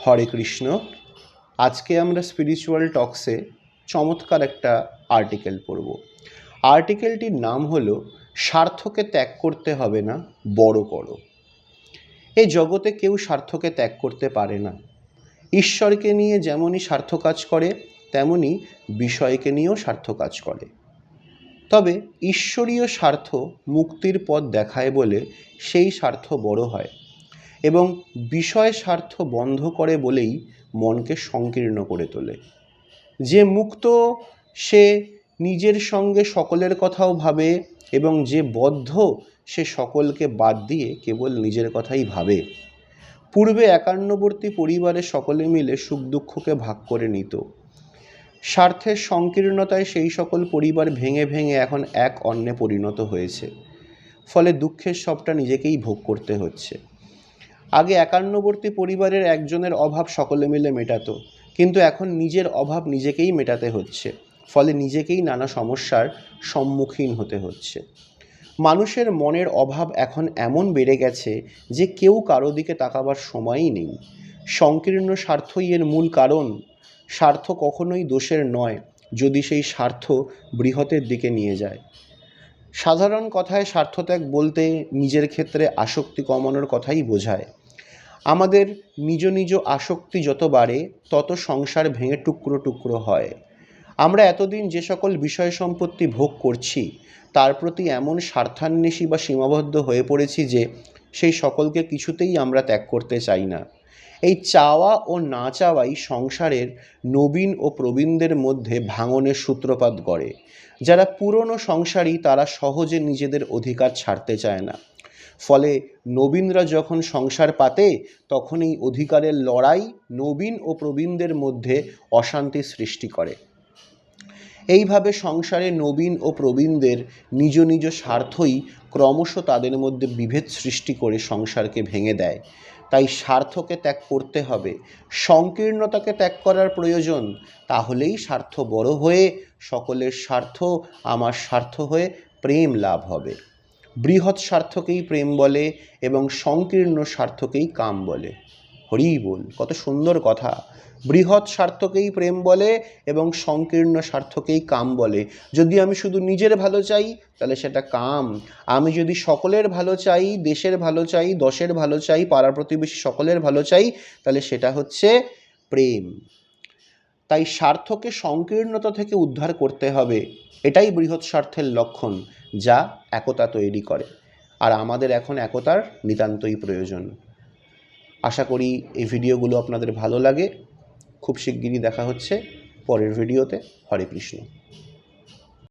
হরে কৃষ্ণ। আজকে আমরা স্পিরিচুয়াল টক্সে চমৎকার একটা আর্টিকেল পড়ব। আর্টিকেলটির নাম হলো স্বার্থকে ত্যাগ করতে হবে না, বড় করো। এই জগতে কেউ স্বার্থকে ত্যাগ করতে পারে না। ঈশ্বরকে নিয়ে যেমনই স্বার্থ কাজ করে, তেমনি বিষয়কে নিয়েও স্বার্থ কাজ করে। তবে ঈশ্বরীয় স্বার্থ মুক্তির পথ দেখায় বলে সেই স্বার্থ বড় হয়, এবং বিষয় স্বার্থ বন্ধ করে বলেই মনকে সংকীর্ণ করে তোলে। যে মুক্ত সে নিজের সঙ্গে সকলের কথাও ভাবে, এবং যে বদ্ধ সে সকলকে বাদ দিয়ে কেবল নিজের কথাই ভাবে। পূর্বে একান্নবর্তী পরিবারে সকলে মিলে সুখ দুঃখকে ভাগ করে নিত। স্বার্থের সংকীর্ণতায় সেই সকল পরিবার ভেঙে ভেঙে এখন এক অন্যে পরিণত হয়েছে। ফলে দুঃখের সবটা নিজেকেই ভোগ করতে হচ্ছে। আগে একান্নবর্তী পরিবারের একজনের অভাব সকলে মিলে মেটাতো, কিন্তু এখন নিজের অভাব নিজেকেই মেটাতে হচ্ছে। ফলে নিজেকেই নানা সমস্যার সম্মুখীন হতে হচ্ছে। মানুষের মনের অভাব এখন এমন বেড়ে গেছে যে কেউ কারো দিকে তাকাবার সময়ই নেই। সংকীর্ণ স্বার্থই এর মূল কারণ। স্বার্থ কখনোই দোষের নয়, যদি সেই স্বার্থ বৃহতের দিকে নিয়ে যায়। সাধারণ কথায় স্বার্থত্যাগ বলতে নিজের ক্ষেত্রে আসক্তি কমানোর কথাই বোঝায়। আমাদের নিজ নিজ আসক্তি যত বাড়ে, তত সংসার ভেঙে টুকরো টুকরো হয়। আমরা এতদিন যে সকল বিষয় সম্পত্তি ভোগ করছি, তার প্রতি এমন স্বার্থান্বেষী বা সীমাবদ্ধ হয়ে পড়েছি যে সেই সকলকে কিছুতেই আমরা ত্যাগ করতে চাই না। এই চাওয়া ও না চাওয়াই সংসারের নবীন ও প্রবীণদের মধ্যে ভাঙনের সূত্রপাত করে। যারা পুরনো সংসারী, তারা সহজে নিজেদের অধিকার ছাড়তে চায় না। ফলে নবীনরা যখন সংসার পাতে, তখন এই অধিকারের লড়াই নবীন ও প্রবীণদের মধ্যে অশান্তি সৃষ্টি করে। এইভাবে সংসারে নবীন ও প্রবীণদের নিজ নিজ স্বার্থই ক্রমশ তাদের মধ্যে বিভেদ সৃষ্টি করে সংসারকে ভেঙে দেয়। তাই স্বার্থকে ত্যাগ করতে হবে, সংকীর্ণতাকে ত্যাগ করার প্রয়োজন। তাহলেই স্বার্থ বড় হয়ে সকলের স্বার্থ আমার স্বার্থ হয়ে প্রেম লাভ হবে। বৃহৎ স্বার্থকেই প্রেম বলে, এবং সংকীর্ণ স্বার্থকেই কাম বলে। হরি বল, কত সুন্দর কথা। বৃহৎ স্বার্থকেই প্রেম বলে এবং সংকীর্ণ স্বার্থকেই কাম বলে। যদি আমি শুধু নিজের ভালো চাই, তাহলে সেটা কাম। আমি যদি সকলের ভালো চাই, দেশের ভালো চাই, দশের ভালো চাই, পাড়া প্রতিবেশী সকলের ভালো চাই, তাহলে সেটা হচ্ছে প্রেম। তাই স্বার্থকে সংকীর্ণতা থেকে উদ্ধার করতে হবে। এটাই বৃহৎ স্বার্থের লক্ষণ, যা একতা তৈরি করে। আর আমাদের এখন একতার নিতান্তই প্রয়োজন। আশা করি এই ভিডিওগুলো আপনাদের ভালো লাগে। খুব শিগগিরই দেখা হচ্ছে পরের ভিডিওতে। হরে কৃষ্ণ।